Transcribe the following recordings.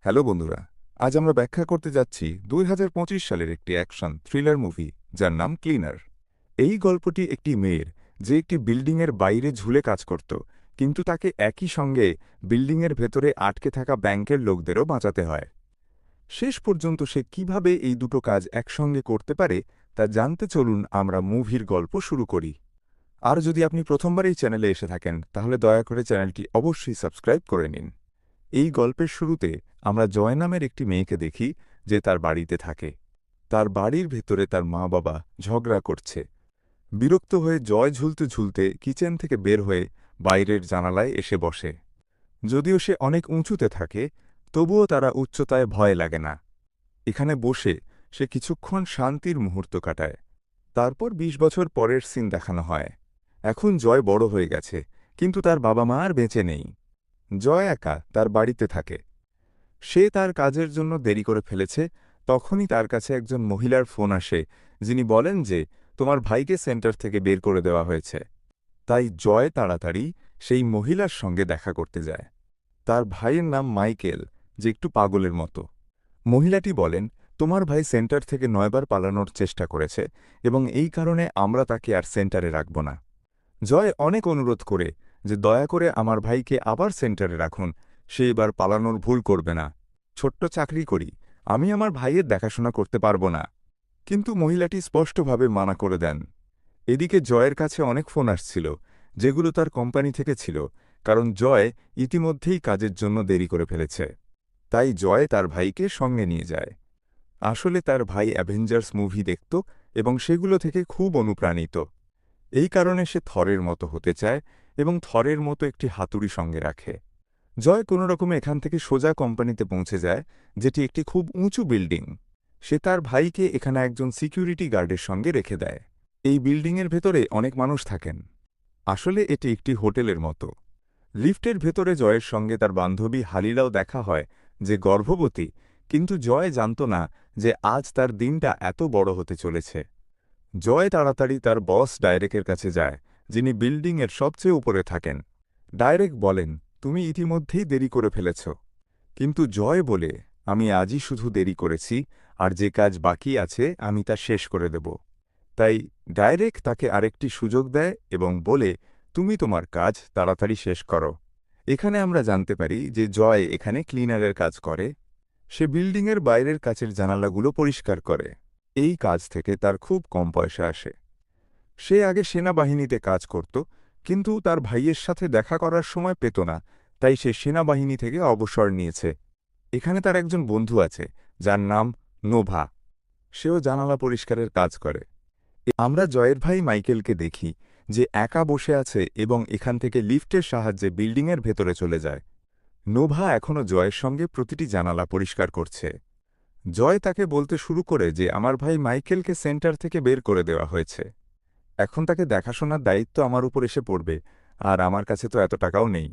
Hello বন্ধুরা, আজ আমরা ব্যাখ্যা করতে যাচ্ছি ২০২৫ সালের একটি অ্যাকশন থ্রিলার মুভি যার নাম ক্লিনার। এই গল্পটি একটি মেয়ের যে একটি বিল্ডিংয়ের বাইরে ঝুলে কাজ করত, কিন্তু তাকে একই সঙ্গে বিল্ডিংয়ের ভেতরে আটকে থাকা ব্যাংকের লোকদেরও বাঁচাতে হয়। শেষ পর্যন্ত সে কিভাবে এই দুটো কাজ একসঙ্গে করতে পারে তা জানতে চলুন আমরা মুভির গল্প শুরু করি। আর যদি আপনি প্রথমবার এই চ্যানেলে এসে থাকেন তাহলে দয়া করে চ্যানেলটি অবশ্যই সাবস্ক্রাইব করে নিন। এই গল্পের শুরুতে আমরা জয় নামের একটি মেয়েকে দেখি যে তার বাড়িতে থাকে। তার বাড়ির ভেতরে তার মা বাবা ঝগড়া করছে। বিরক্ত হয়ে জয় ঝুলতে ঝুলতে কিচেন থেকে বের হয়ে বাইরের জানালায় এসে বসে। যদিও সে অনেক উঁচুতে থাকে, তবুও তারা উচ্চতায় ভয় লাগে না। এখানে বসে সে কিছুক্ষণ শান্তির মুহূর্ত কাটায়। তারপর ২০ বছর পরের সিন দেখানো হয়। এখন জয় বড় হয়ে গেছে, কিন্তু তার বাবা মা আর বেঁচে নেই। জয় একা তার বাড়িতে থাকে। সে তার কাজের জন্য দেরি করে ফেলেছে। তখনই তার কাছে একজন মহিলার ফোন আসে, যিনি বলেন যে তোমার ভাইকে সেন্টার থেকে বের করে দেওয়া হয়েছে। তাই জয় তাড়াতাড়ি সেই মহিলার সঙ্গে দেখা করতে যায়। তার ভাইয়ের নাম মাইকেল, যে একটু পাগলের মতো। মহিলাটি বলেন, তোমার ভাই সেন্টার থেকে ৯ বার পালানোর চেষ্টা করেছে এবং এই কারণে আমরা তাকে আর সেন্টারে রাখব না। জয় অনেক অনুরোধ করে যে দয়া করে আমার ভাইকে আবার সেন্টারে রাখুন, সে এবার পালানোর ভুল করবে না। ছোট্ট চাকরি করি, আমি আমার ভাইয়ের দেখাশোনা করতে পারব না। কিন্তু মহিলাটি স্পষ্টভাবে মানা করে দেন। এদিকে জয়ের কাছে অনেক ফোন আসছিল, যেগুলো তার কোম্পানি থেকে ছিল, কারণ জয় ইতিমধ্যেই কাজের জন্য দেরি করে ফেলেছে। তাই জয় তার ভাইকে সঙ্গে নিয়ে যায়। আসলে তার ভাই অ্যাভেঞ্জার্স মুভি দেখত এবং সেগুলো থেকে খুব অনুপ্রাণিত। এই কারণে সে থরের মতো হতে চায় এবং থরের মতো একটি হাতুড়ি সঙ্গে রাখে। জয় কোনোরকমে এখান থেকে সোজা কোম্পানিতে পৌঁছে যায়, যেটি একটি খুব উঁচু বিল্ডিং। সে তার ভাইকে এখানে একজন সিকিউরিটি গার্ডের সঙ্গে রেখে দেয়। এই বিল্ডিংয়ের ভেতরে অনেক মানুষ থাকেন। আসলে এটি একটি হোটেলের মতো। লিফটের ভেতরে জয়ের সঙ্গে তার বান্ধবী হালিলাও দেখা হয়, যে গর্ভবতী, কিন্তু জয় জানত না যে আজ তার দিনটা এত বড় হতে চলেছে। জয় তাড়াতাড়ি তার বস ডাইরেকের কাছে যায়, যিনি বিল্ডিংয়ের সবচেয়ে উপরে থাকেন। ডাইরেক বলেন, তুমি ইতিমধ্যেই দেরি করে ফেলেছ। কিন্তু জয় বলে, আমি আজই শুধু দেরি করেছি, আর যে কাজ বাকি আছে আমি তা শেষ করে দেব। তাই ডাইরেক তাকে আরেকটি সুযোগ দেয় এবং বলে, তুমি তোমার কাজ তাড়াতাড়ি শেষ করো। এখানে আমরা জানতে পারি যে জয় এখানে ক্লিনারের কাজ করে। সে বিল্ডিংয়ের বাইরের কাচের জানালাগুলো পরিষ্কার করে। এই কাজ থেকে তার খুব কম পয়সা আসে। সে আগে সেনাবাহিনীতে কাজ করত, কিন্তু তার ভাইয়ের সাথে দেখা করার সময় পেত না, তাই সে সেনাবাহিনী থেকে অবসর নিয়েছে। এখানে তার একজন বন্ধু আছে, যার নাম নোভা। সেও জানালা পরিষ্কারের কাজ করে। আমরা জয়ের ভাই মাইকেলকে দেখি যে একা বসে আছে এবং এখান থেকে লিফটের সাহায্যে বিল্ডিংয়ের ভেতরে চলে যায়। নোভা এখনও জয়ের সঙ্গে প্রতিটি জানালা পরিষ্কার করছে। জয় তাকে বলতে শুরু করে যে আমার ভাই মাইকেলকে সেন্টার থেকে বের করে দেওয়া হয়েছে। এখন তাকে দেখাশোনার দায়িত্ব আমার উপর এসে পড়বে, আর আমার কাছে তো এত টাকাও নেই।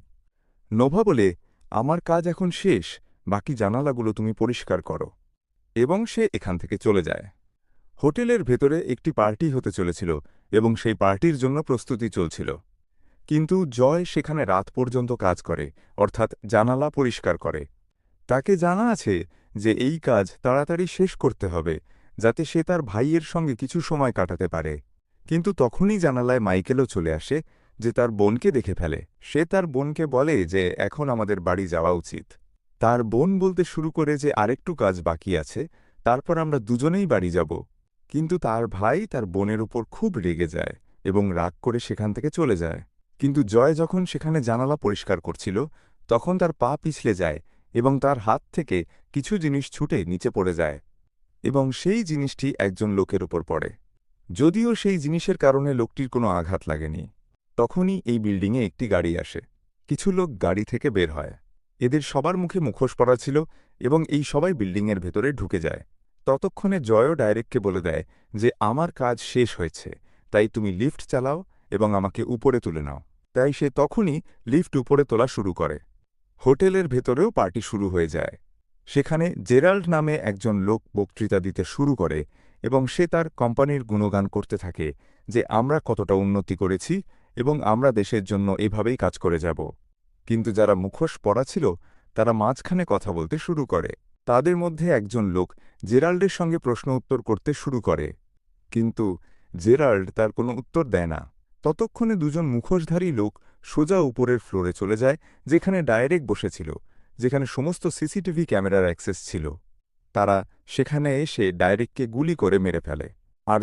নোভা বলে, আমার কাজ এখন শেষ, বাকি জানালাগুলো তুমি পরিষ্কার করো। এবং সে এখান থেকে চলে যায়। হোটেলের ভেতরে একটি পার্টি হতে চলেছিল এবং সেই পার্টির জন্য প্রস্তুতি চলছিল। কিন্তু জয় সেখানে রাত পর্যন্ত কাজ করে, অর্থাৎ জানালা পরিষ্কার করে। তাকে জানা আছে যে এই কাজ তাড়াতাড়ি শেষ করতে হবে, যাতে সে তার ভাইয়ের সঙ্গে কিছু সময় কাটাতে পারে। কিন্তু তখনই জানালায় মাইকেলও চলে আসে, যে তার বোনকে দেখে ফেলে। সে তার বোনকে বলে যে এখন আমাদের বাড়ি যাওয়া উচিত। তার বোন বলতে শুরু করে যে আরেকটু কাজ বাকি আছে, তারপর আমরা দুজনেই বাড়ি যাব। কিন্তু তার ভাই তার বোনের উপর খুব রেগে যায় এবং রাগ করে সেখান থেকে চলে যায়। কিন্তু জয় যখন সেখানে জানালা পরিষ্কার করছিল, তখন তার পা পিছলে যায় এবং তার হাত থেকে কিছু জিনিস ছুটে নিচে পড়ে যায়, এবং সেই জিনিসটি একজন লোকের উপর পড়ে। যদিও সেই জিনিসের কারণে লোকটির কোনো আঘাত লাগেনি। তখনই এই বিল্ডিংয়ে একটি গাড়ি আসে। কিছু লোক গাড়ি থেকে বের হয়। এদের সবার মুখে মুখোশ পরা ছিল এবং এই সবাই বিল্ডিংয়ের ভেতরে ঢুকে যায়। ততক্ষণে জয়ও ডাইরেক্টকে বলে দেয় যে আমার কাজ শেষ হয়েছে, তাই তুমি লিফট চালাও এবং আমাকে উপরে তুলে নাও। তাই সে তখনই লিফট উপরে তোলা শুরু করে। হোটেলের ভেতরেও পার্টি শুরু হয়ে যায়। সেখানে জেরাল্ড নামে একজন লোক বক্তৃতা দিতে শুরু করে এবং সে তার কোম্পানির গুণগান করতে থাকে, যে আমরা কতটা উন্নতি করেছি এবং আমরা দেশের জন্য এভাবেই কাজ করে যাব। কিন্তু যারা মুখোশ পরা ছিল তারা মাঝখানে কথা বলতে শুরু করে। তাদের মধ্যে একজন লোক জেরাল্ডের সঙ্গে প্রশ্ন উত্তর করতে শুরু করে, কিন্তু জেরাল্ড তার কোনো উত্তর দেয় না। ততক্ষণে দুজন মুখোশধারী লোক সোজা উপরের ফ্লোরে চলে যায়, যেখানে ডাইরেক্ট বসেছিল, যেখানে সমস্ত সিসিটিভি ক্যামেরার অ্যাক্সেস ছিল। তারা সেখানে এসে ডাইরেক্টকে গুলি করে মেরে ফেলে। আর